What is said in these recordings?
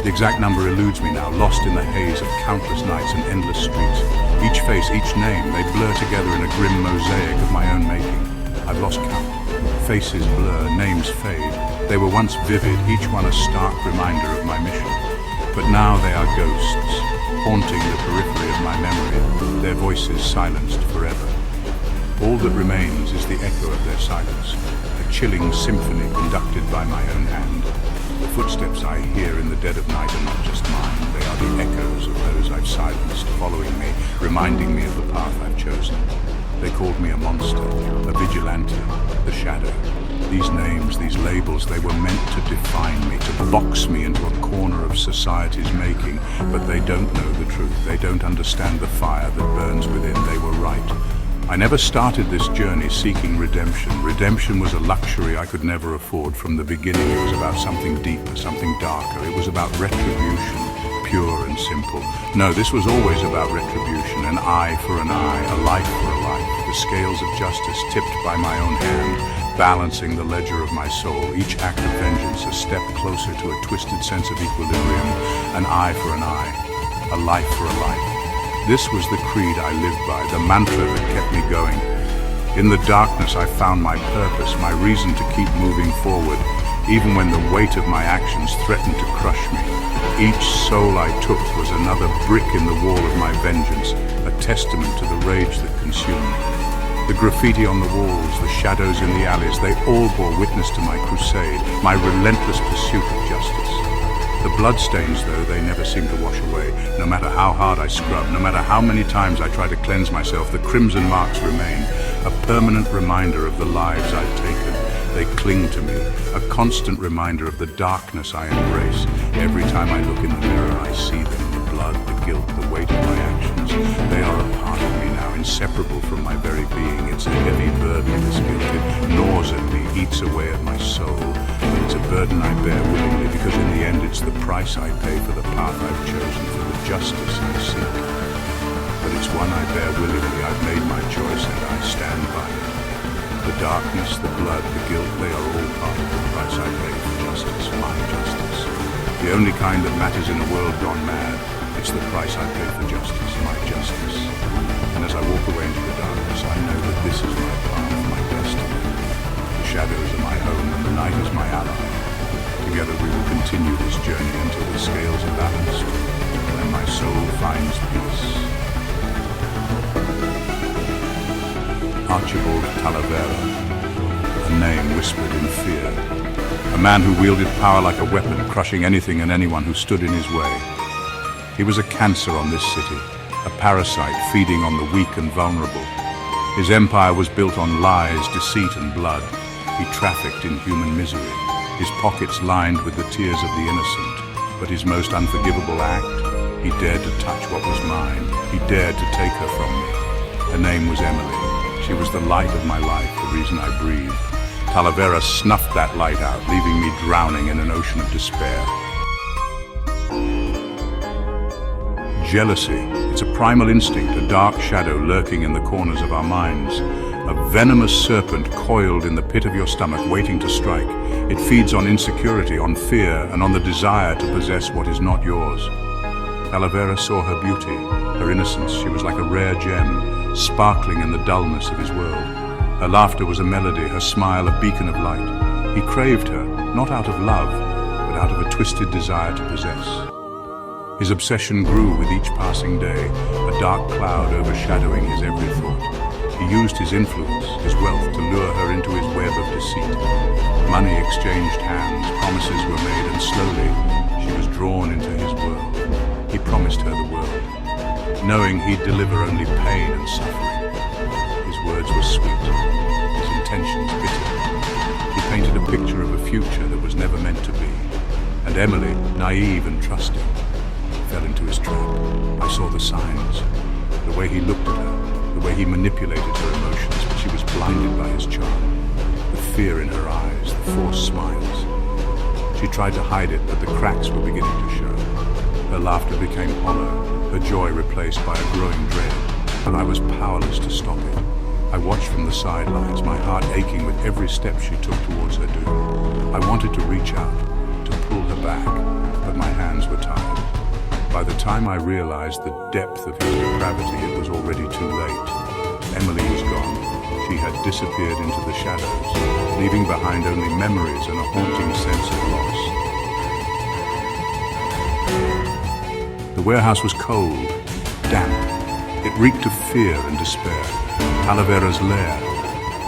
The exact number eludes me now, lost in the haze of countless nights and endless streets. Each face, each name, they blur together in a grim mosaic of my own making. I've lost count. Faces blur, names fade. They were once vivid, each one a stark reminder of my mission. But now they are ghosts, haunting the periphery of my memory, their voices silenced forever. All that remains is the echo of their silence, a chilling symphony conducted by my own hand. The footsteps I hear in the dead of night are not just mine, they are the echoes of those I've silenced, following me, reminding me of the path I've chosen. They called me a monster, a vigilante, the shadow. These names, these labels, they were meant to define me, to box me into a corner of society's making, but they don't know the truth. They don't understand the fire that burns within. They were right. I never started this journey seeking redemption. Redemption was a luxury I could never afford. From the beginning, it was about something deeper, something darker. It was about retribution, pure and simple. No, this was always about retribution, an eye for an eye, a life for a life. The scales of justice tipped by my own hand, balancing the ledger of my soul. Each act of vengeance a step closer to a twisted sense of equilibrium, an eye for an eye, a life for a life. This was the creed I lived by, the mantra that kept me going. In the darkness, I found my purpose, my reason to keep moving forward, even when the weight of my actions threatened to crush me. Each soul I took was another brick in the wall of my vengeance, a testament to the rage that consumed me. The graffiti on the walls, the shadows in the alleys, they all bore witness to my crusade, my relentless pursuit of justice. The bloodstains, though, they never seemed to wash away. No matter how hard I scrubbed, no matter how many times I tried to cleanse myself, the crimson marks remain, a permanent reminder of the lives I'd taken. They cling to me, a constant reminder of the darkness I embrace. Every time I look in the mirror, I see them, the blood, the guilt, the weight of my actions. They are a part of me now, inseparable from my very being. It's a heavy burden, this guilt. It gnaws at me, eats away at my soul. It's a burden I bear willingly, because in the end it's the price I pay for the path I've chosen, for the justice I seek. But it's one I bear willingly. I've made my choice and I stand by it. The darkness, the blood, the guilt, they are all part of the price I pay for justice, my justice. The only kind that matters in a world gone mad. It's the price I pay for justice, my justice. And as I walk away into the darkness, I know that this is my path, my destiny. The shadows are my home and the night is my ally. Together we will continue this journey until the scales are balanced and my soul finds peace. Archibald Talaverra, a name whispered in fear. A man who wielded power like a weapon, crushing anything and anyone who stood in his way. He was a cancer on this city, a parasite feeding on the weak and vulnerable. His empire was built on lies, deceit and blood. He trafficked in human misery, his pockets lined with the tears of the innocent. But his most unforgivable act, he dared to touch what was mine. He dared to take her from me. Her name was Emily. She was the light of my life, the reason I breathed. Talaverra snuffed that light out, leaving me drowning in an ocean of despair. Jealousy. It's a primal instinct, a dark shadow lurking in the corners of our minds. A venomous serpent coiled in the pit of your stomach, waiting to strike. It feeds on insecurity, on fear, and on the desire to possess what is not yours. Talaverra saw her beauty, her innocence. She was like a rare gem, sparkling in the dullness of his world. Her laughter was a melody, her smile a beacon of light. He craved her, not out of love, but out of a twisted desire to possess. His obsession grew with each passing day, a dark cloud overshadowing his every thought. He used his influence, his wealth, to lure her into his web of deceit. Money exchanged hands, promises were made, and slowly she was drawn into his world. He promised her the world, knowing he'd deliver only pain and suffering. His words were sweet, his intentions bitter. He painted a picture of a future that was never meant to be. And Emily, naive and trusting, fell into his trap. I saw the signs, the way he looked at her, the way he manipulated her emotions, but she was blinded by his charm. The fear in her eyes, the forced smiles. She tried to hide it, but the cracks were beginning to show. Her laughter became hollow, her joy replaced by a growing dread, but I was powerless to stop it. I watched from the sidelines, my heart aching with every step she took towards her doom. I wanted to reach out, to pull her back, but my hands were tied. By the time I realized the depth of his depravity, it was already too late. Emily was gone. She had disappeared into the shadows, leaving behind only memories and a haunting sense of loss. The warehouse was cold, damp. It reeked of fear and despair. Talaverra's lair.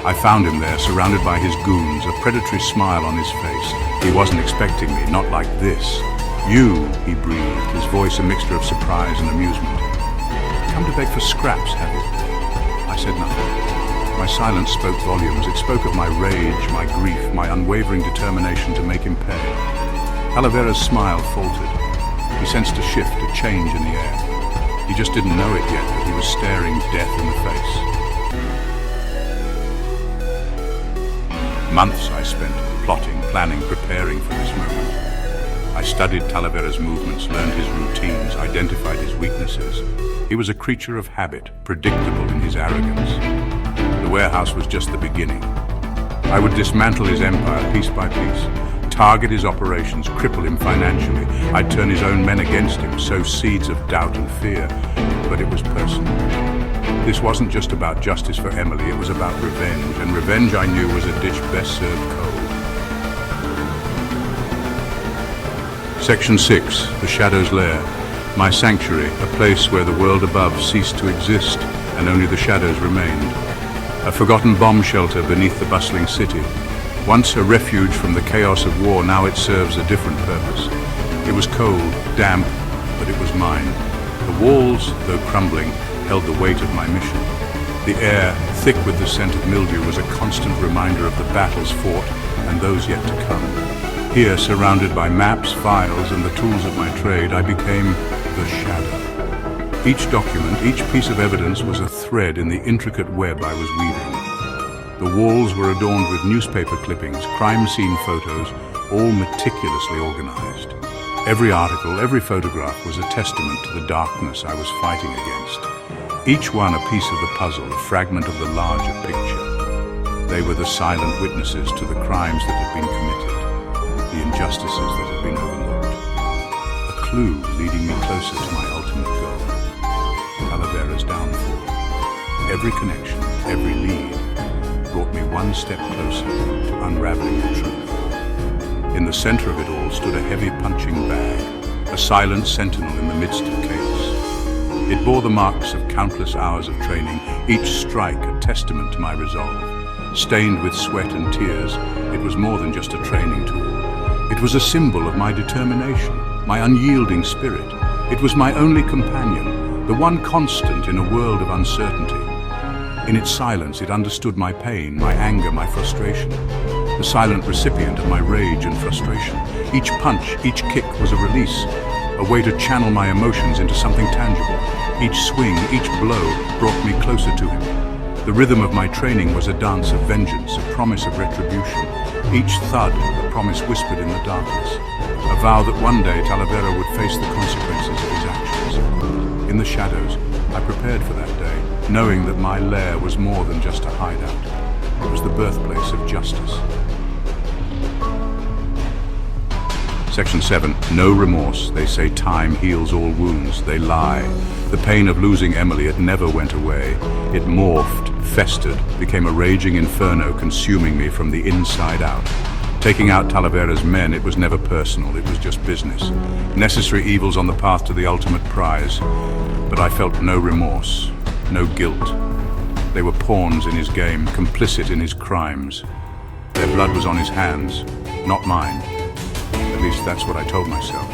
I found him there, surrounded by his goons, a predatory smile on his face. He wasn't expecting me, not like this. "You," he breathed, his voice a mixture of surprise and amusement. "Come to beg for scraps, have you?" I said nothing. My silence spoke volumes. It spoke of my rage, my grief, my unwavering determination to make him pay. Talaverra's smile faltered. He sensed a shift, a change in the air. He just didn't know it yet, but he was staring death in the face. Months I spent plotting, planning, preparing for this moment. I studied Talaverra's movements, learned his routines, identified his weaknesses. He was a creature of habit, predictable in his arrogance. The warehouse was just the beginning. I would dismantle his empire piece by piece, target his operations, cripple him financially. I'd turn his own men against him, sow seeds of doubt and fear. But it was personal. This wasn't just about justice for Emily, it was about revenge, and revenge, I knew, was a dish best served cold. Section 6, The Shadow's Lair. My sanctuary, a place where the world above ceased to exist, and only the shadows remained. A forgotten bomb shelter beneath the bustling city. Once a refuge from the chaos of war, now it serves a different purpose. It was cold, damp, but it was mine. The walls, though crumbling, held the weight of my mission. The air, thick with the scent of mildew, was a constant reminder of the battles fought and those yet to come. Here, surrounded by maps, files, and the tools of my trade, I became the Shadow. Each document, each piece of evidence was a thread in the intricate web I was weaving. The walls were adorned with newspaper clippings, crime scene photos, all meticulously organized. Every article, every photograph was a testament to the darkness I was fighting against. Each one a piece of the puzzle, a fragment of the larger picture. They were the silent witnesses to the crimes that had been committed, the injustices that had been overlooked. A clue leading me closer to my ultimate goal, Talaverra's downfall. Every connection, every lead, brought me one step closer to unraveling the truth. In the center of it all stood a heavy punching bag, a silent sentinel in the midst of chaos. It bore the marks of countless hours of training, each strike a testament to my resolve. Stained with sweat and tears, it was more than just a training tool. It was a symbol of my determination, my unyielding spirit. It was my only companion, the one constant in a world of uncertainty. In its silence, it understood my pain, my anger, my frustration. The silent recipient of my rage and frustration. Each punch, each kick was a release, a way to channel my emotions into something tangible. Each swing, each blow brought me closer to him. The rhythm of my training was a dance of vengeance, a promise of retribution. Each thud, a promise whispered in the darkness. A vow that one day Talaverra would face the consequences of his actions. In the shadows, I prepared for that day, knowing that my lair was more than just a hideout. It was the birthplace of justice. Section 7. No remorse. They say time heals all wounds. They lie. The pain of losing Emily, it never went away. It morphed, festered, became a raging inferno, consuming me from the inside out. Taking out Talaverra's men, it was never personal, it was just business. Necessary evils on the path to the ultimate prize. But I felt no remorse, no guilt. They were pawns in his game, complicit in his crimes. Their blood was on his hands, not mine. At least that's what I told myself.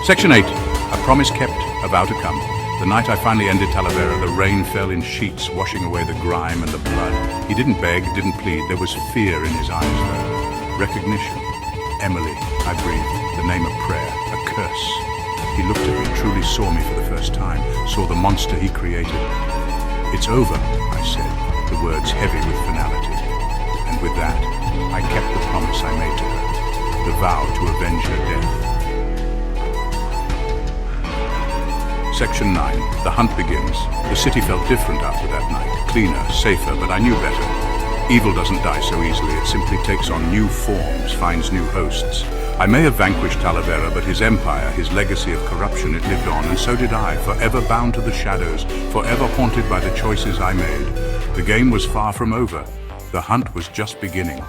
Section 8. A promise kept, a vow to come. The night I finally ended Talaverra, the rain fell in sheets, washing away the grime and the blood. He didn't beg, didn't plead. There was fear in his eyes, though. Recognition. Emily, I breathed, the name of prayer, a curse. He looked at me, truly saw me for the first time, saw the monster he created. It's over, I said, the words heavy with finality. And with that, I kept the promise I made to her, the vow to avenge her death. Section 9. The hunt begins. The city felt different after that night. Cleaner, safer, but I knew better. Evil doesn't die so easily, it simply takes on new forms, finds new hosts. I may have vanquished Talaverra, but his empire, his legacy of corruption, it lived on, and so did I, forever bound to the shadows, forever haunted by the choices I made. The game was far from over. The hunt was just beginning.